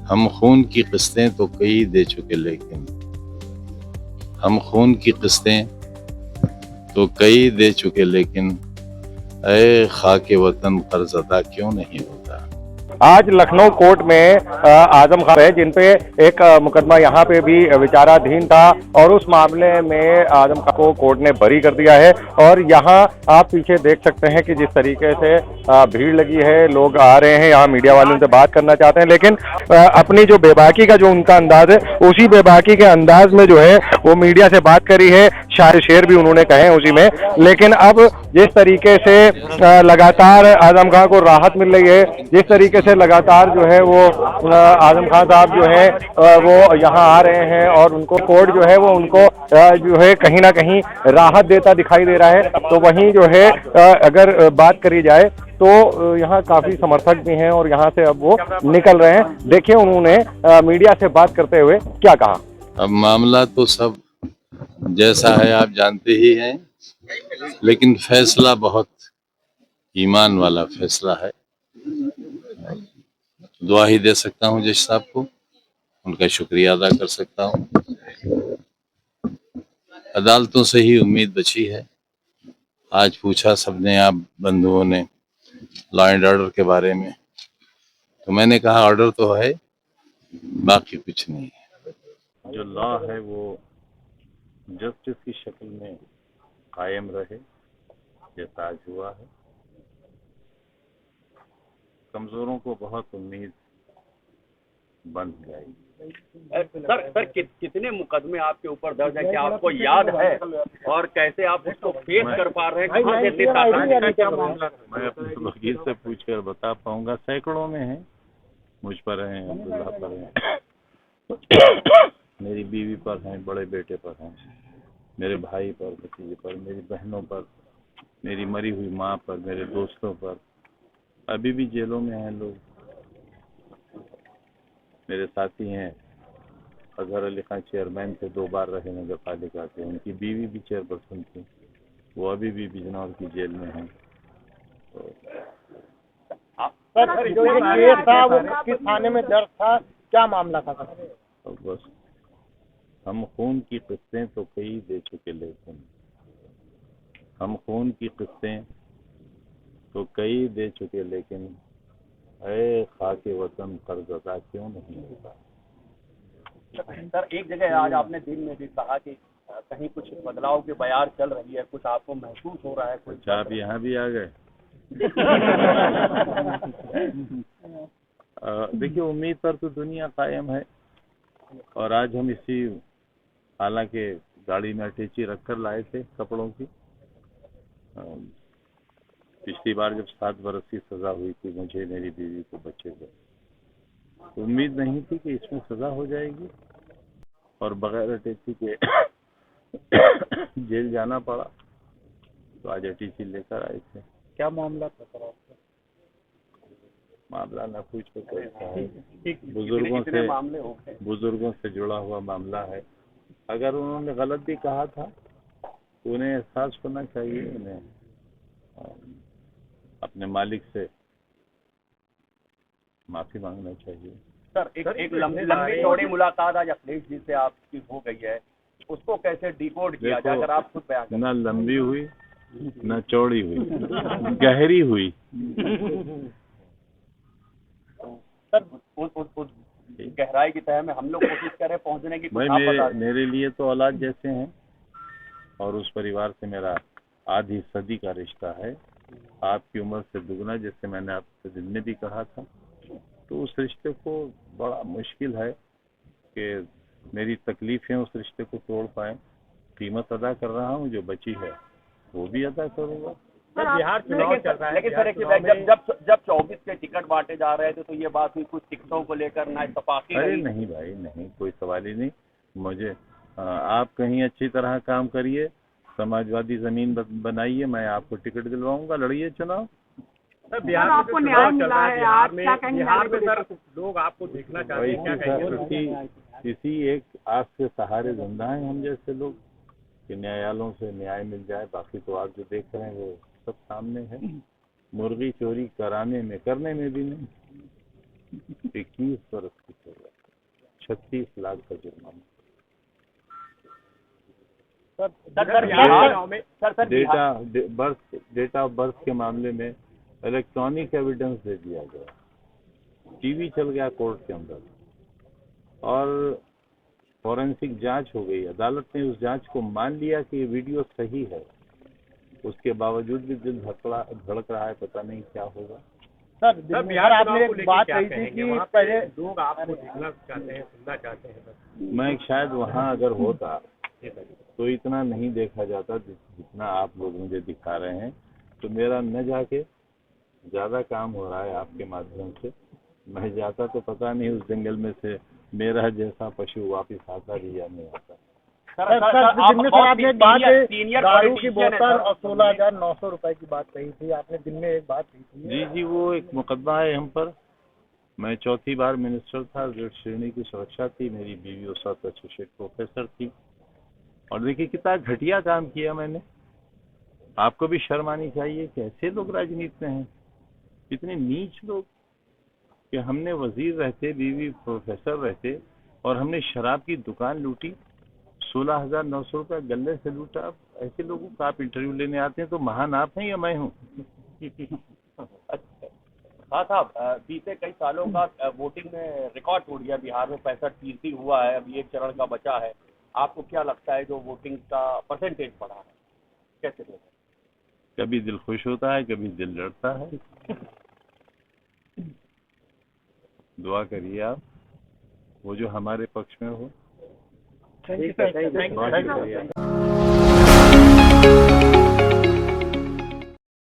हम खून की किस्तें तो कई दे चुके, लेकिन हम खून की किस्तें तो कई दे चुके, लेकिन ऐ खाके वतन कर्ज अदा क्यों नहीं होता। आज लखनऊ कोर्ट में आजम खान है, जिन पे एक मुकदमा यहाँ पे भी विचाराधीन था और उस मामले में आजम खान को कोर्ट ने बरी कर दिया है। और यहाँ आप पीछे देख सकते हैं कि जिस तरीके से भीड़ लगी है, लोग आ रहे हैं, यहाँ मीडिया वाले उनसे बात करना चाहते हैं, लेकिन अपनी जो बेबाकी का जो उनका अंदाज है, उसी बेबाकी के अंदाज में जो है वो मीडिया से बात करी है। शायर शेर भी उन्होंने कहे हैं उसी में। लेकिन अब जिस तरीके से लगातार आजम खान को राहत मिल रही है, जिस तरीके से लगातार जो है वो आजम खान साहब जो है वो यहाँ आ रहे हैं और उनको कोर्ट जो है वो उनको जो है कहीं ना कहीं राहत देता दिखाई दे रहा है। तो वहीं जो है अगर बात करी जाए तो यहाँ काफी समर्थक भी हैं और यहाँ से अब वो निकल रहे हैं। देखिए उन्होंने मीडिया से बात करते हुए क्या कहा। अब मामला तो सब जैसा है आप जानते ही हैं, लेकिन फैसला बहुत ईमान वाला फैसला है। दुआ ही दे सकता हूँ जज साहब को, उनका शुक्रिया अदा कर सकता हूँ। अदालतों से ही उम्मीद बची है। आज पूछा सबने, आप बंधुओं ने, लॉ एंड ऑर्डर के बारे में, तो मैंने कहा ऑर्डर तो है, बाकी कुछ नहीं है। जो लॉ है वो जस्टिस की शक्ल में कायम रहे, जैसा आज हुआ है। कमजोरों को बहुत उम्मीद बन गई। सर कितने मुकदमे आपके ऊपर दर्ज है, क्या आपको याद है और कैसे आप उसको फेस कर पा रहे हैं? कहाँ से इतनी ताकत है? मैं अपने वकील से पूछकर बता पाऊंगा। सैकड़ों में है, मुझ पर हैं, अब्दुल्ला पर हैं, मेरी बीवी पर हैं, बड़े बेटे पर हैं, मेरे भाई पर, भतीजे पर, मेरी बहनों पर, मेरी मरी हुई माँ पर, मेरे दोस्तों पर। अभी भी जेलों में हैं लोग। मेरे साथी हैं, अजहर अली खान चेयरमैन थे, 2 बार रहे नगर पालिका के, उनकी बीवी भी चेयरपर्सन थी, वो अभी भी बिजनौर की जेल में हैं। तो सर जो ये केस था वो किस थाने में दर्ज था, क्या मामला था सर? तो बस हम खून की किस्तें तो कई दे चुके, लेकिन हम खून की किस्तें तो कई दे चुके, लेकिन ऐ खाके वतन कर्ज अदा क्यों नहीं होता। सर एक जगह आज आपने दिन में भी कहा कि कहीं कुछ बदलाव की बयार चल रही है, कुछ आपको महसूस हो रहा है कुछ? अच्छा, आप यहाँ भी आ गए। देखिए, उम्मीद पर तो दुनिया कायम है और आज हम इसी, हालांकि गाड़ी में अटैची रखकर लाए थे कपड़ों की। पिछली बार जब 7 बरस की सजा हुई थी मुझे, मेरी बीवी को, बच्चे को, तो उम्मीद नहीं थी कि इसमें सजा हो जाएगी और बगैर अटैची के जेल जाना पड़ा। तो आज अटैची लेकर आए थे। क्या मामला था सर आपका? मामला न पूछ के कोई है, बुजुर्गों से जुड़ा हुआ मामला है। अगर उन्होंने गलत भी कहा था तो उन्हें एहसास होना चाहिए, उन्हें अपने मालिक से माफी मांगना चाहिए। सर एक लंबी चौड़ी मुलाकात आज अखिलेश जी से आपकी हो गई है, उसको कैसे डिकोड किया जाए, अगर आप खुद बयान करें? ना लंबी हुई, ना चौड़ी हुई, गहरी हुई। सर उस गहराई की तह में हम लोग कोशिश करें पहुंचने की। भाई मेरे लिए तो औलाद जैसे हैं और उस परिवार से मेरा आधी सदी का रिश्ता है। आपकी उम्र से दुगना, जैसे मैंने आपसे दिन में भी कहा था। तो उस रिश्ते को बड़ा मुश्किल है कि मेरी तकलीफें उस रिश्ते को तोड़ पाएं। कीमत अदा कर रहा हूँ, जो बची है वो भी अदा करूँगा। बिहार चुनाव चल रहा है, लेकिन सर जब 24 के टिकट बांटे जा रहे थे तो ये बात हुई कुछ टिकटों को लेकर ना इत्तेफाकी। अरे नहीं भाई, नहीं, कोई सवाल ही नहीं। मुझे आप कहीं अच्छी तरह काम करिए, समाजवादी जमीन बनाइए, मैं आपको टिकट दिलवाऊंगा, लड़िए चुनाव। सर बिहार में आपको न्याय मिला है, आप क्या कहेंगे? बिहार में सर लोग आपको देखना चाहते हैं, क्या कहेंगे? किसी एक आस के सहारे जिंदा हैं हम जैसे लोग कि न्यायालयों से न्याय मिल जाए। बाकी तो आप जो देख रहे हैं वो सब सामने है। मुर्गी चोरी करने में भी नहीं, 21 बरस की 36 लाख का जुर्माना। डेटा ऑफ बर्थ के मामले में इलेक्ट्रॉनिक एविडेंस दे दिया गया, टीवी चल गया कोर्ट के अंदर और फॉरेंसिक जांच हो गई। अदालत ने उस जांच को मान लिया कि ये वीडियो सही है, उसके बावजूद भी दिल धड़क रहा है, पता नहीं क्या होगा। सर बिहार आपने एक बात कही थी कि पहले लोग आपको देखना चाहते हैं, सुनना चाहते हैं। मैं शायद वहाँ अगर होता तो इतना नहीं देखा जाता जितना आप लोग मुझे दिखा रहे हैं। तो मेरा न जाके ज़्यादा काम हो रहा है आपके माध्यम से। मैं जाता तो पता नहीं उस जंगल में से मेरा जैसा पशु वापस आता भी या नहीं आता। आपने एक बात दारू की बोतल और 16,900 रुपए की बात कही थी, आपने दिन में एक बात कही थी। जी, वो एक मुकदमा है हम पर। मैं चौथी बार मिनिस्टर था, रेड श्रेणी की सुरक्षा थी, मेरी बीवी उस वक्त एसोसिएट प्रोफेसर थी। और देखिए कितना घटिया काम किया मैंने। आपको भी शर्म आनी चाहिए कि ऐसे लोग राजनीति में हैं, इतने नीच लोग कि हमने वजीर रहते, बीवी प्रोफेसर रहते और हमने शराब की दुकान लूटी, 16,900 रुपया गले से लूटा। ऐसे लोगों का आप इंटरव्यू लेने आते हैं तो महान आप हैं या मैं हूँ? हाँ साहब, बीते कई सालों का वोटिंग में रिकॉर्ड टूट गया बिहार में, 65% हुआ है, अभी एक चरण का बचा है। आपको क्या लगता है जो वोटिंग का परसेंटेज बढ़ा है, कैसे देखा? कभी दिल खुश होता है, कभी दिल डरता है। दुआ करिए आप, वो जो हमारे पक्ष में हो। Thank you.